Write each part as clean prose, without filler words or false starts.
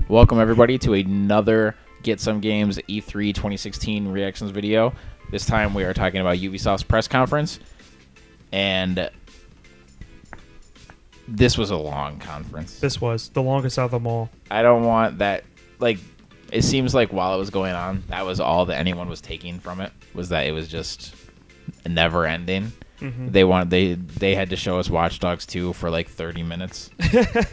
Welcome everybody to another Get Some Games E3 2016 reactions video. This time we are talking about Ubisoft's press conference, and this was a long conference. This was the longest out of them all. I don't want that. Like, it seems like while it was going on, that was all that anyone was taking from it, was that it was just never ending. Mm-hmm. They had to show us Watch Dogs 2 for like 30 minutes.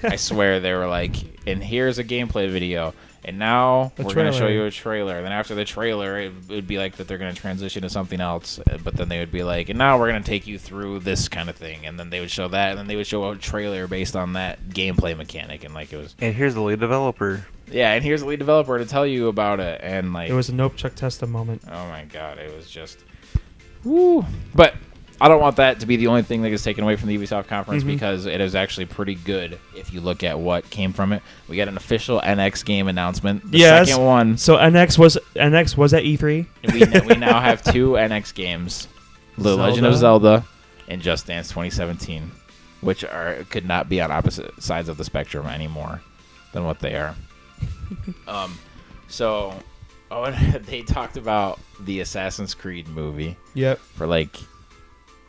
I swear they were like, and here's a gameplay video, and now we're going to show you a trailer. And then after the trailer, it would be like that they're going to transition to something else. But then they would be like, and now we're going to take you through this kind of thing. And then they would show that, and then they would show a trailer based on that gameplay mechanic. And like it was. And here's the lead developer. Yeah, and here's the lead developer to tell you about it. And like it was a nope Chuck Testa moment. Oh my god, it was just. Woo. But I don't want that to be the only thing that gets taken away from the Ubisoft conference, because it is actually pretty good if you look at what came from it. We got an official NX game announcement. The second one. So NX was at E3? We now have two NX games. The Legend of Zelda and Just Dance 2017, which could not be on opposite sides of the spectrum anymore than what they are. And they talked about the Assassin's Creed movie. Yep. For like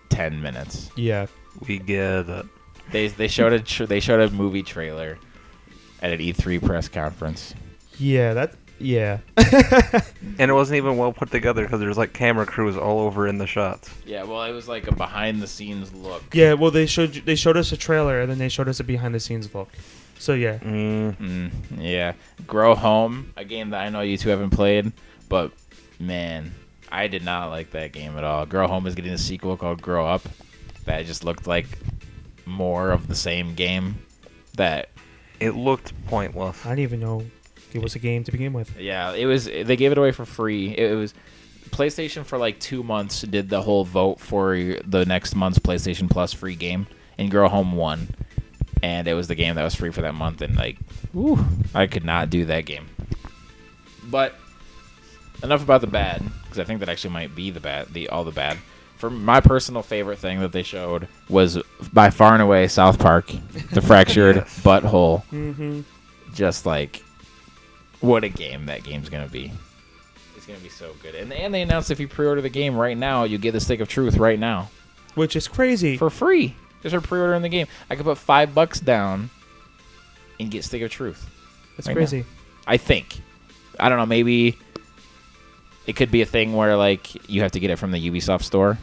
10 minutes. Yeah. We get it. They showed a movie trailer at an E3 press conference. Yeah, And it wasn't even well put together because there's like camera crews all over in the shots. Yeah, well, it was like a behind the scenes look. Yeah, well, they showed us a trailer and then they showed us a behind the scenes look. So yeah. Yeah. Grow Home, a game that I know you two haven't played, but man, I did not like that game at all. Grow Home is getting a sequel called Grow Up that just looked like more of the same game. That it looked pointless. I didn't even know it was a game to begin with. Yeah, it was. They gave it away for free. It was PlayStation for like 2 months did the whole vote for the next month's PlayStation Plus free game, and Grow Home won. And it was the game that was free for that month, and like, I could not do that game. But enough about the bad, because I think that actually might be all the bad. For my personal favorite thing that they showed was by far and away South Park, the fractured butthole. Mm-hmm. Just like, what a game that game's gonna be. It's gonna be so good. And they announced if you pre-order the game right now, you get the Stick of Truth right now, which is crazy, for free. Just for pre-ordering the game. I could put $5 down and get Stick of Truth. That's crazy. Now. I think. I don't know. Maybe it could be a thing where like you have to get it from the Ubisoft store.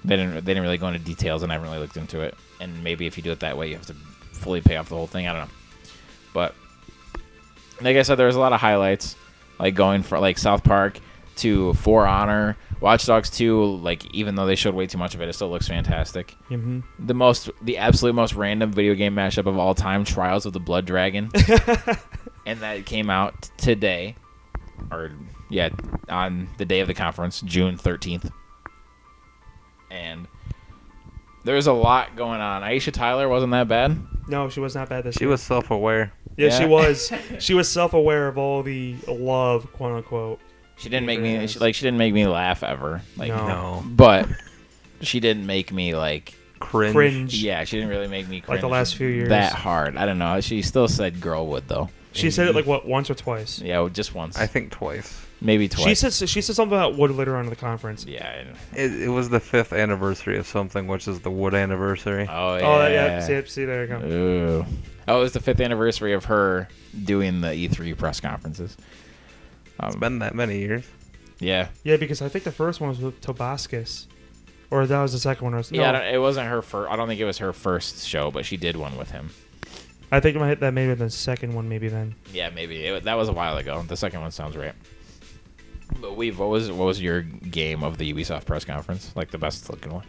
They didn't really go into details, and I haven't really looked into it. And maybe if you do it that way, you have to fully pay off the whole thing. I don't know. But like I said, there was a lot of highlights, like going from like South Park to For Honor. Watch Dogs 2, like, even though they showed way too much of it, it still looks fantastic. Mm-hmm. The absolute most random video game mashup of all time, Trials of the Blood Dragon. And that came out today, on the day of the conference, June 13th. And there's a lot going on. Aisha Tyler wasn't that bad. No, she was not bad this year. She was self-aware. Yeah, she was. She was self-aware of all the love, quote unquote. She didn't make me she didn't make me laugh ever. Like no. But she didn't make me like cringe. Yeah, she didn't really make me cringe like the last few years that hard. I don't know. She still said Girlwood though. She said it like what, once or twice? Yeah, just once. I think twice. Maybe twice. She said something about Wood later on in the conference. Yeah. It was the 5th anniversary of something, which is the Wood anniversary. Oh yeah. Oh yeah. See, there you go. Ooh. Oh, it was the 5th anniversary of her doing the E3 press conferences. It's been that many years. Yeah. Yeah, because I think the first one was with Tobascus. Or that was the second one. Yeah, it wasn't her first. I don't think it was her first show, but she did one with him. I think that may have been the second one, maybe then. Yeah, maybe. That was a while ago. The second one sounds right. But what was your game of the Ubisoft press conference? Like the best looking one?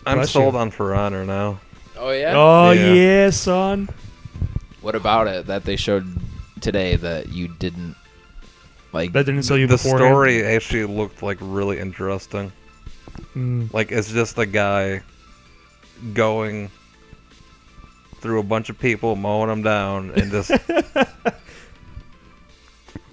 I'm sold on For Honor now. Oh, yeah? Oh, yeah, son. What about it that they showed today that you didn't like? That didn't sell you the beforehand? The story actually looked like really interesting. Like it's just a guy going through a bunch of people, mowing them down, and just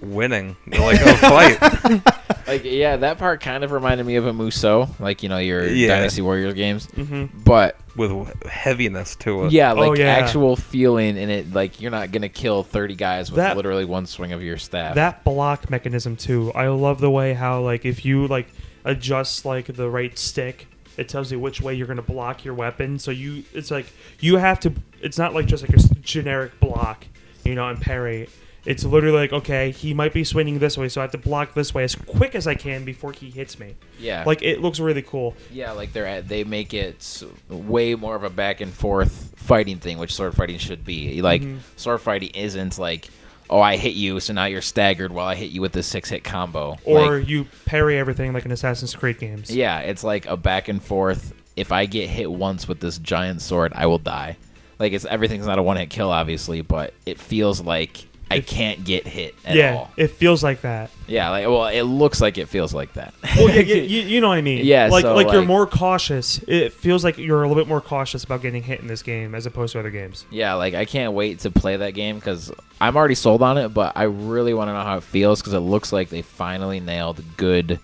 winning, like a fight. Like, yeah, that part kind of reminded me of a Musou, like, your Dynasty Warriors games. Mm-hmm. But With heaviness to it. yeah, like Oh, yeah. actual feeling in it, like you're not gonna kill 30 guys with That- literally one swing of your staff. That block mechanism too. I love the way how like if you like adjust like the right stick, it tells you which way you're gonna block your weapon. So it's like you have to. It's not like just like a generic block, and parry. It's literally like, okay, he might be swinging this way, so I have to block this way as quick as I can before he hits me. yeah, Like it looks really cool. yeah, like they make it way more of a back and forth fighting thing, which sword fighting should be. Like sword fighting isn't like, oh, I hit you, so now you're staggered while I hit you with this 6-hit combo. Or like, you parry everything like in Assassin's Creed games. yeah, it's like a back and forth. If I get hit once with this giant sword, I will die. Like everything's not a one-hit kill, obviously, but it feels like I can't get hit at all. It feels like that. Yeah, it looks like it feels like that. Well, yeah, you know what I mean. Yeah, like so, like you're like- more cautious. It feels like you're a little bit more cautious about getting hit in this game as opposed to other games. Yeah, like I can't wait to play that game because I'm already sold on it, but I really want to know how it feels because it looks like they finally nailed good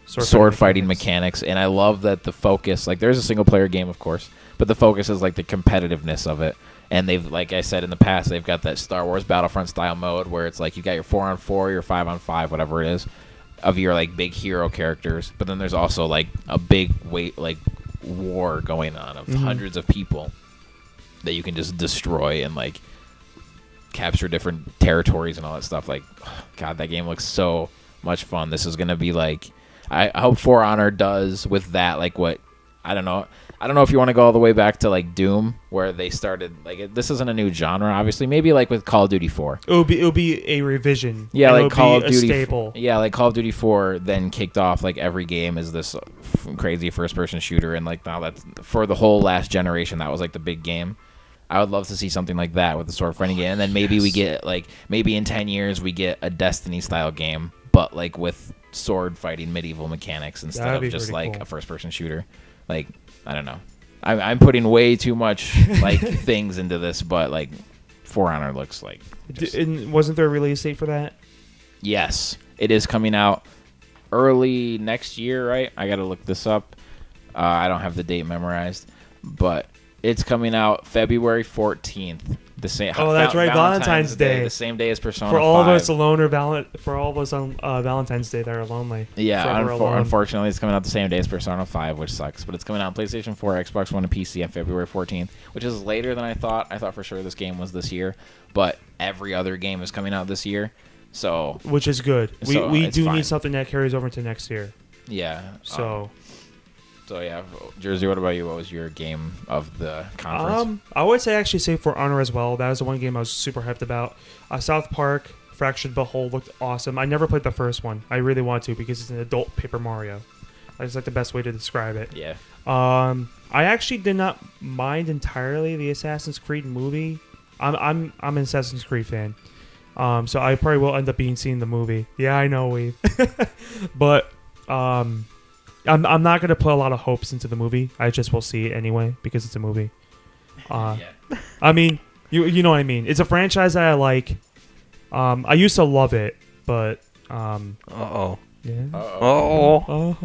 sword fighting mechanics, and I love that the focus. Like, there's a single player game, of course, but the focus is like the competitiveness of it. And they've, like I said in the past, they've got that Star Wars Battlefront style mode where it's like you got your 4-on-4, your 5-on-5, whatever it is, of your like big hero characters. But then there's also like a big war going on of hundreds of people that you can just destroy and like capture different territories and all that stuff. Like, God, that game looks so much fun. This is gonna be like, I hope For Honor does with that, like what, I don't know if you want to go all the way back to like Doom, where they started like this isn't a new genre, obviously. Maybe like with Call of Duty 4. It'll be a revision. Yeah, and like Call of a Duty. staple. Yeah, like Call of Duty 4 then kicked off like every game is this crazy first-person shooter, and like now that's for the whole last generation. That was like the big game. I would love to see something like that with the sword fighting game, and then maybe we get like maybe in 10 years we get a Destiny style game, but like with sword fighting medieval mechanics instead That'd be of just pretty like cool. a first-person shooter. Like, I don't know. I'm putting way too much like things into this, but like For Honor looks like. And wasn't there a release date for that? Yes, it is coming out early next year, right? I got to look this up. I don't have the date memorized, but it's coming out February 14th. The same. Oh, that's right, Valentine's Day. The same day as Persona For all 5. of us alone or for all of us on Valentine's Day that are lonely. Yeah, Forever alone. unfortunately, it's coming out the same day as Persona 5, which sucks. But it's coming out on PlayStation 4, Xbox One, and PC on February 14th, which is later than I thought. I thought for sure this game was this year, but every other game is coming out this year. So, Which is good. So We it's do fine. need something that carries over to next year. yeah. So Yeah, Jersey, what about you? What was your game of the conference? I would say actually say For Honor as well. That was the one game I was super hyped about. South Park Fractured Behold looked awesome. I never played the first one. I really want to because it's an adult Paper Mario. That's like the best way to describe it. Yeah. I actually did not mind entirely the Assassin's Creed movie. I'm an Assassin's Creed fan. So I probably will end up seeing the movie. Yeah, I know we. But I'm not gonna put a lot of hopes into the movie. I just will see it anyway because it's a movie. Yeah. I mean, you know what I mean. It's a franchise that I like. I used to love it, but Uh-oh. yeah. Uh-oh.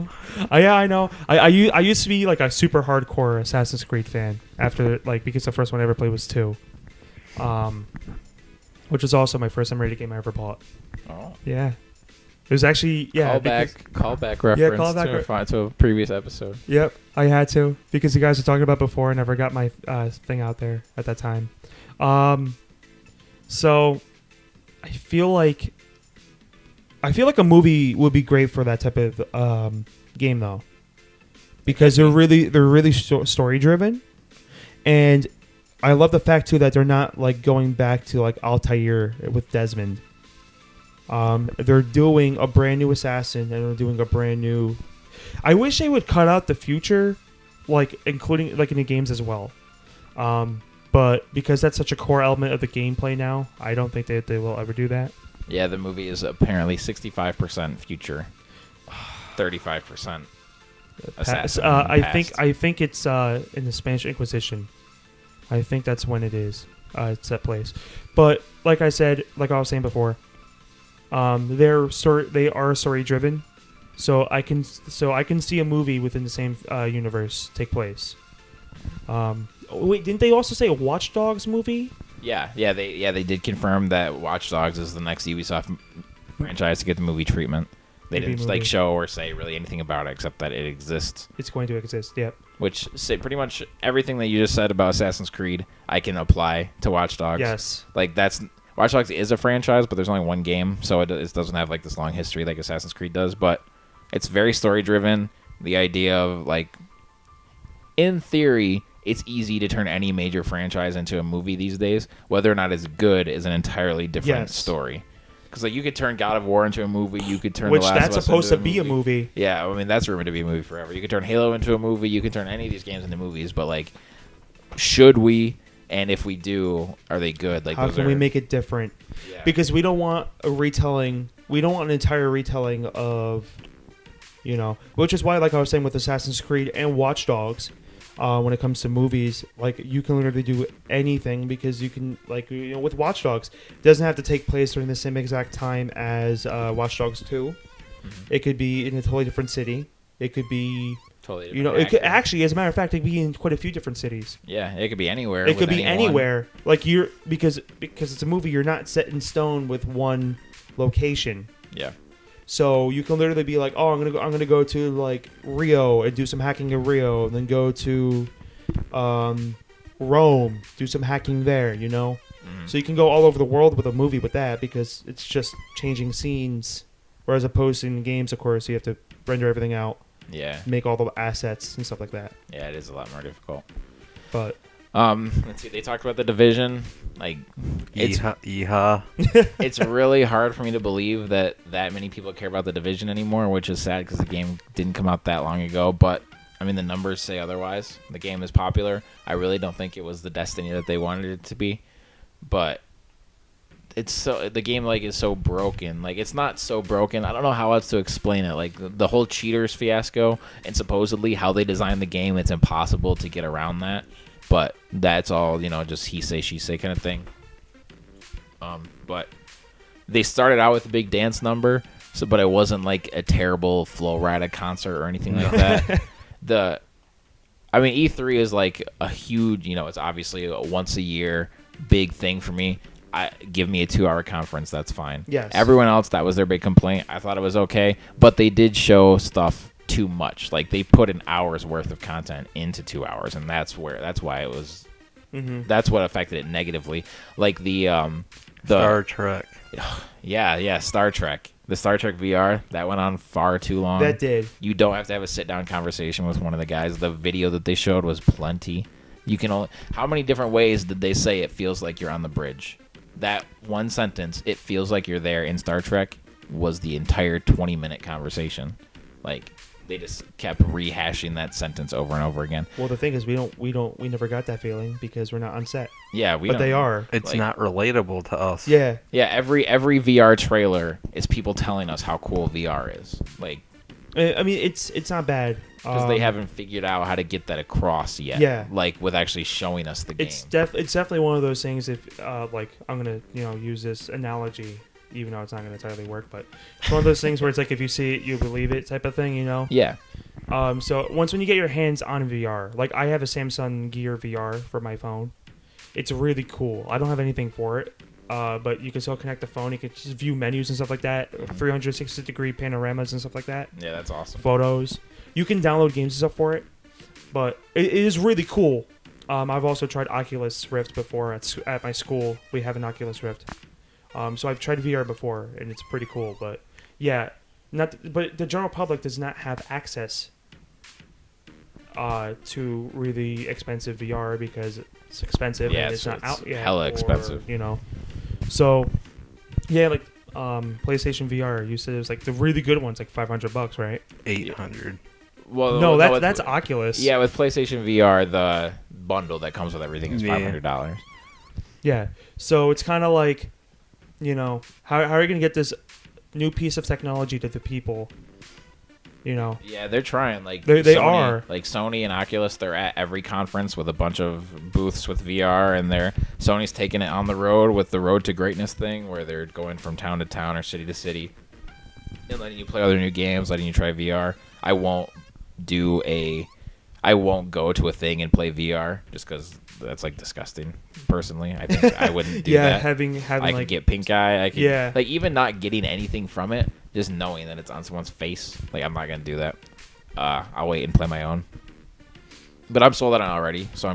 Oh, yeah, I know. I used to be like a super hardcore Assassin's Creed fan after because the first one I ever played was 2, which was also my first M-rated game I ever bought. Oh. Yeah, it was actually Callback reference to a previous episode. Yep, I had to because you guys were talking about before. I never got my thing out there at that time. So I feel like a movie would be great for that type of game though, because they're really story driven, and I love the fact too that they're not like going back to like Altair with Desmond. They're doing a brand new assassin and they're doing a brand new. I wish they would cut out the future, like including like in the games as well. But because that's such a core element of the gameplay now, I don't think they will ever do that. Yeah, the movie is apparently 65% future, 35% assassin. I think it's in the Spanish Inquisition. I think that's when it is. It's that place. But like I was saying before, They are story driven, so I can see a movie within the same universe take place. Wait, didn't they also say a Watch Dogs movie? Yeah, they did confirm that Watch Dogs is the next Ubisoft franchise to get the movie treatment. They didn't like show or say really anything about it except that it exists. It's going to exist, yep. Which pretty much everything that you just said about Assassin's Creed, I can apply to Watch Dogs. Yes. Like Watch Dogs is a franchise, but there's only one game, so it doesn't have like this long history like Assassin's Creed does. But it's very story driven. The idea of like, in theory, it's easy to turn any major franchise into a movie these days. Whether or not it's good is an entirely different story. Because like you could turn God of War into a movie, you could turn which The Last that's of Us supposed to into be a movie. Yeah, I mean that's rumored to be a movie forever. You could turn Halo into a movie, you could turn any of these games into movies, but like, should we? And if we do, are they good? Like, how can we make it different? Yeah. Because we don't want a retelling. We don't want an entire retelling of, which is why, like I was saying with Assassin's Creed and Watch Dogs, when it comes to movies, like you can literally do anything because you can, like, with Watch Dogs, it doesn't have to take place during the same exact time as Watch Dogs 2. Mm-hmm. It could be in a totally different city. It could be totally different. It could actually, as a matter of fact, it could be in quite a few different cities. Yeah, it could be anywhere. It could be anywhere. Like because it's a movie, you're not set in stone with one location. Yeah. So you can literally be like, oh, I'm gonna go to like Rio and do some hacking in Rio, and then go to Rome, do some hacking there. Mm-hmm. So you can go all over the world with a movie with that because it's just changing scenes. Whereas opposed to in games, of course, you have to render everything out. Yeah. Make all the assets and stuff like that. Yeah, it is a lot more difficult. But let's see. They talked about the Division. Like, it's really hard for me to believe that many people care about the Division anymore, which is sad because the game didn't come out that long ago. But I mean, the numbers say otherwise. The game is popular. I really don't think it was the Destiny that they wanted it to be, but the game like is so broken. Like, it's not so broken. I don't know how else to explain it. Like the whole cheaters fiasco and supposedly how they designed the game, it's impossible to get around that. But that's all, just he say, she say kind of thing. But they started out with a big dance number, but it wasn't like a terrible Flo Rida concert or anything like that. E3 is like a huge, it's obviously a once a year big thing for me. Give me a 2-hour conference, that's fine. Yes. Everyone else, that was their big complaint. I thought it was okay, but they did show stuff too much. Like, they put an hour's worth of content into 2 hours, and that's why it was. Mm-hmm. That's what affected it negatively. Like the Star Trek. Yeah, Star Trek. The Star Trek VR that went on far too long. That did. You don't have to have a sit-down conversation with one of the guys. The video that they showed was plenty. You can only. How many different ways did they say it feels like you're on the bridge? That one sentence, it feels like you're there in Star Trek, was the entire 20-minute conversation. Like, they just kept rehashing that sentence over and over again. Well, the thing is, we never got that feeling because we're not on set. Yeah, but they are. It's not relatable to us. Yeah. Yeah, every VR trailer is people telling us how cool VR is. Like, I mean, it's not bad because they haven't figured out how to get that across yet. Yeah. Like, with actually showing us the game. It's definitely one of those things. If like, I'm gonna use this analogy, even though it's not gonna entirely work, but it's one of those things where it's like, if you see it, you believe it type of thing. Yeah. So when you get your hands on VR, like I have a Samsung Gear VR for my phone. It's really cool. I don't have anything for it. But you can still connect the phone. You can just view menus and stuff like that, 360-degree panoramas and stuff like that. Yeah, that's awesome. Photos. You can download games and stuff for it, but it is really cool. I've also tried Oculus Rift before at my school. We have an Oculus Rift. So I've tried VR before, and it's pretty cool. But yeah, but the general public does not have access to really expensive VR because it's expensive and it's not out yet. Hella expensive. So yeah, like PlayStation VR, you said it was like the really good ones, like $500, right? 800. Well, no, that's Oculus. Yeah, with PlayStation VR, the bundle that comes with everything is $500. Yeah, so it's kind of like, how are you going to get this new piece of technology to the people You know. Yeah, they're trying. Like They Sony, are. like Sony and Oculus. They're at every conference with a bunch of booths with VR, and Sony's taking it on the road with the Road to Greatness thing, where they're going from town to town or city to city, and letting you play other new games, letting you try VR. I won't go to a thing and play VR just because that's like disgusting. Personally, I think I wouldn't do that. having I like could get pink eye. I could, Yeah. like even not getting anything from it, just knowing that it's on someone's face. Like I'm not gonna do that. I'll wait and play my own. But I'm sold on it already, so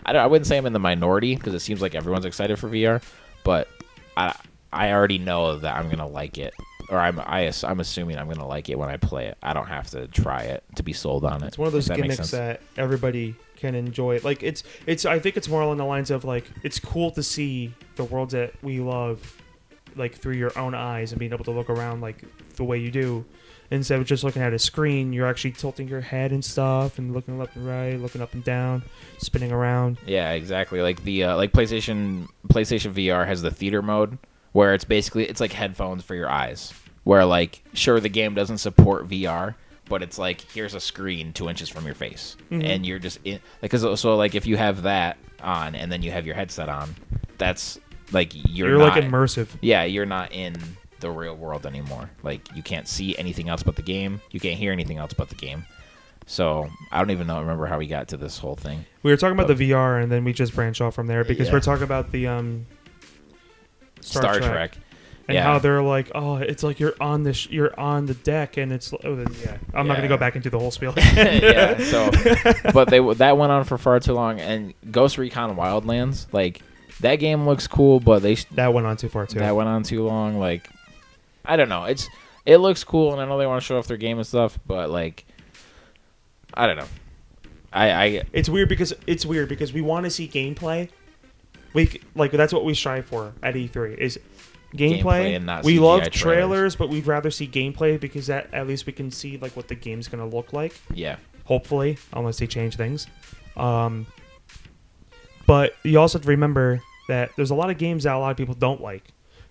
I wouldn't say I'm in the minority because it seems like everyone's excited for VR, but I already know that I'm gonna like it, or I'm assuming I'm gonna like it when I play it. I don't have to try it to be sold on it. It's one of those if that makes gimmicks sense. that everybody can enjoy. Like it's I think it's more along the lines of like it's cool to see the worlds that we love like through your own eyes and being able to look around like the way you do. Instead of just looking at a screen, you're actually tilting your head and stuff and looking left and right, looking up and down, spinning around. Yeah, exactly. Like the like PlayStation VR has the theater mode where it's like headphones for your eyes. Where like sure the game doesn't support VR, but it's like here's a screen 2 inches from your face, and you're just in like so like if you have that on and then you have your headset on, that's like you're like not, immersive. Yeah, you're not in the real world anymore. Like you can't see anything else but the game. You can't hear anything else but the game. So I don't even remember how we got to this whole thing. We were talking about the VR and then we just branched off from there because Yeah. we're talking about the Star Trek. And Yeah. how they're like, oh, it's like you're on the deck, and it's I'm not gonna go back into the whole spiel. Yeah. So, but that went on for far too long. And Ghost Recon Wildlands, like that game looks cool, but that went on too far too. That went on too long. Like, I don't know. It looks cool, and I know they want to show off their game and stuff, but like, I don't know. It's weird because we want to see gameplay. That's what we strive for at E3 is gameplay. And not we CGI love trailers, but we'd rather see gameplay because that at least we can see like what the game's gonna look like. Yeah. Hopefully, unless they change things. But you also have to remember that there's a lot of games that a lot of people don't like.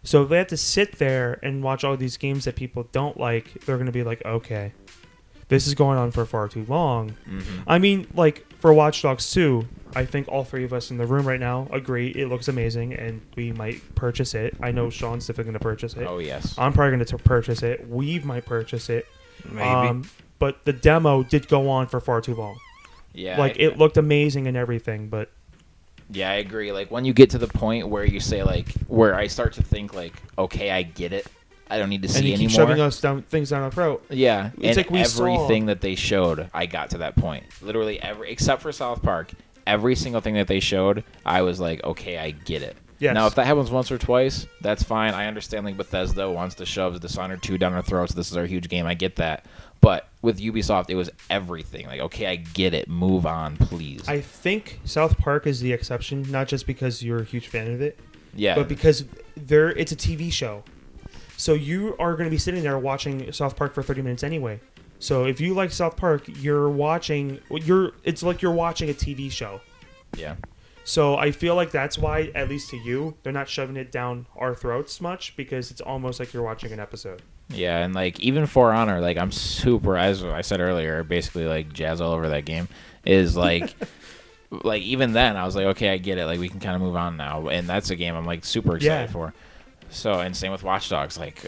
So if they have to sit there and watch all these games that people don't like, they're going to be like, okay, this is going on for far too long. Mm-hmm. I mean, like, for Watch Dogs 2, I think all three of us in the room right now agree it looks amazing, and we might purchase it. I know Sean's definitely going to purchase it. Oh, yes. I'm probably going to purchase it. Weave might purchase it. Maybe. But the demo did go on for far too long. Yeah. Like, it looked amazing and everything, but... Yeah, I agree. Like, when you get to the point where you say, like, where I start to think, like, okay, I get it. I don't need to see and you anymore. keep shoving us things down our throat. Yeah, It's and like we everything that they showed, I got to that point. Literally except for South Park, every single thing that they showed, I was like, okay, I get it. Yes. Now, if that happens once or twice, that's fine. I understand, like, Bethesda wants to shove Dishonored 2 down our throats. This is our huge game. I get that. But with Ubisoft, it was everything. Like, okay, I get it. Move on, please. I think South Park is the exception, not just because you're a huge fan of it, Yeah. but because it's a TV show. So you are going to be sitting there watching South Park for 30 minutes anyway. So if you like South Park, it's like you're watching a TV show. Yeah. So I feel like that's why, at least to you, they're not shoving it down our throats much, because it's almost like you're watching an episode. Yeah, and like even For Honor, like I'm super, as I said earlier, basically like jazz all over that game. Is like, like even then I was like, okay, I get it. Like we can kind of move on now, and that's a game I'm like super excited for. So and same with Watch Dogs. Like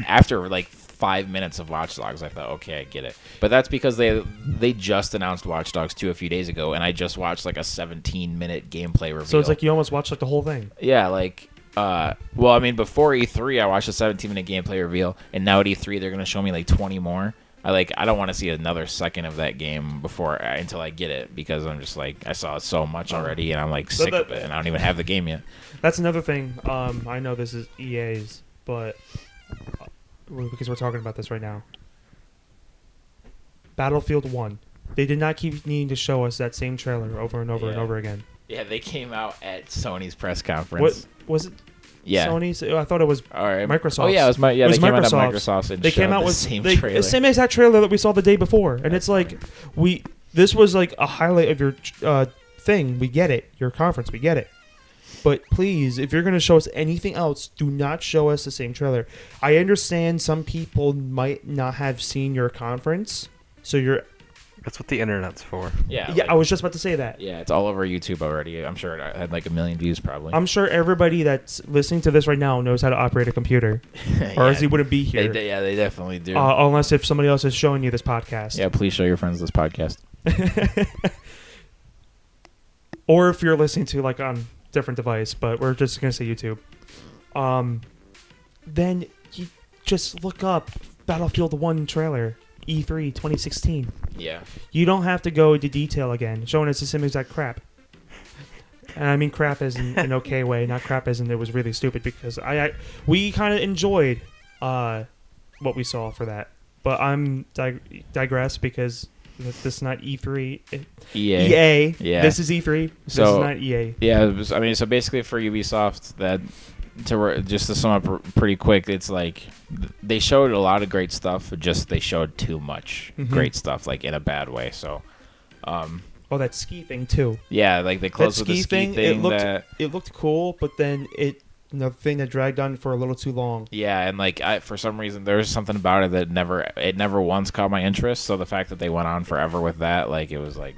after like 5 minutes of Watch Dogs, I thought, okay, I get it. But that's because they just announced Watch Dogs 2 a few days ago, and I just watched like a 17-minute gameplay reveal. So it's like you almost watched like the whole thing. Yeah, like. Well, I mean, before E3, I watched a 17-minute gameplay reveal, and now at E3, they're gonna show me like 20 more. I don't want to see another second of that game until I get it, because I'm just like I saw so much already, and I'm like sick of it, and I don't even have the game yet. That's another thing. I know this is EA's, but because we're talking about this right now, Battlefield 1. They did not keep needing to show us that same trailer over and over and over again. Yeah, they came out at Sony's press conference. What was it? Yeah, Sony's. I thought it was Microsoft. Oh yeah, it was they came out at Microsoft's. Microsoft and they came out the with same trailer. The same exact trailer that we saw the day before, and it's like this was like a highlight of your thing. We get it. Your conference. We get it. But please, if you're going to show us anything else, do not show us the same trailer. I understand some people might not have seen your conference, so you're... That's what the internet's for. Yeah. Yeah, I was just about to say that. Yeah, it's all over YouTube already. I'm sure it had like 1 million views probably. I'm sure everybody that's listening to this right now knows how to operate a computer, or else he wouldn't be here. They definitely do. Unless if somebody else is showing you this podcast. Yeah, please show your friends this podcast. Or if you're listening to like on different device, but we're just gonna say YouTube. Then you just look up Battlefield 1 trailer, E3 2016. Yeah. You don't have to go into detail again, showing us the same exact crap. And I mean crap as in an okay way, not crap as in it was really stupid, because we kind of enjoyed what we saw for that. But I'm digress because this is not E3. EA. Yeah. This is E3. This is not EA. Yeah, so basically for Ubisoft, just to sum up pretty quick, it's like they showed a lot of great stuff, just they showed too much great stuff, like in a bad way. So, that ski thing too. Yeah, like they closed with the ski thing. It looked cool, but then the thing that dragged on for a little too long. Yeah, and like for some reason there was something about it that never once caught my interest. So the fact that they went on forever with that, like it was like,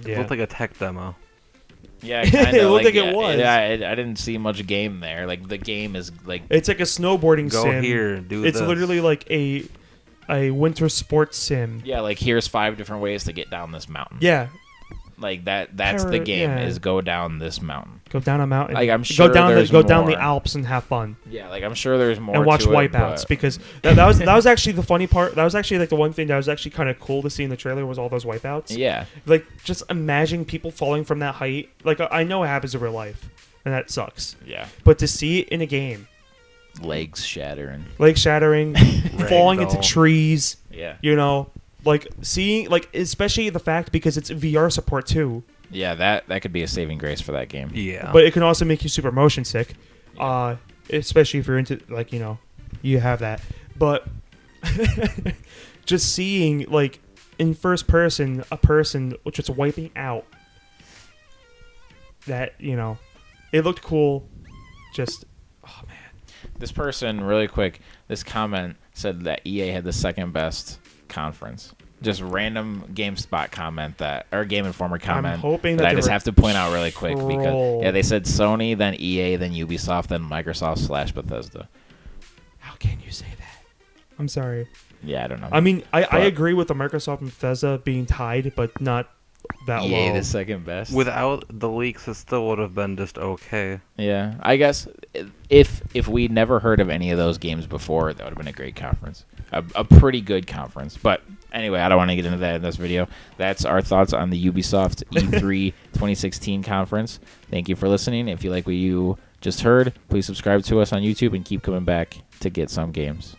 it looked like a tech demo. Yeah, kind of. It looked like it was. Yeah, I didn't see much game there. Like the game is like it's like a snowboarding go sim. Here, do this. It's literally like a winter sports sim. Yeah, like here's 5 different ways to get down this mountain. Yeah. Like that's the game is go down this mountain. Go down a mountain. Like I'm sure go down the more. Alps and have fun. Yeah, like I'm sure there's more. And watch to Wipeouts it, because that was actually the funny part. That was actually like the one thing that was actually kind of cool to see in the trailer was all those Wipeouts. Yeah. Like just imagine people falling from that height. Like I know it happens in real life, and that sucks. Yeah. But to see it in a game, legs shattering, falling into trees. Yeah. You know, like seeing especially the fact because it's VR support too. Yeah, that could be a saving grace for that game. Yeah. But it can also make you super motion sick. Especially if you're into you have that. But just seeing in first person a person just wiping out that, it looked cool. Just oh man. This person, really quick, this comment said that EA had the second best conference. Just random GameSpot comment or Game Informer comment I'm hoping that I just have to point out really quick troll. because they said Sony, then EA, then Ubisoft, then Microsoft / Bethesda. How can you say that? I'm sorry. Yeah, I don't know. I mean, I agree with the Microsoft and Bethesda being tied, but not that EA low. the second best. Without the leaks, it still would have been just okay. Yeah, I guess if we never heard of any of those games before, that would have been a great conference, a pretty good conference. But anyway, I don't want to get into that in this video. That's our thoughts on the Ubisoft E3 2016 conference. Thank you for listening. If you like what you just heard, please subscribe to us on YouTube and keep coming back to get some games.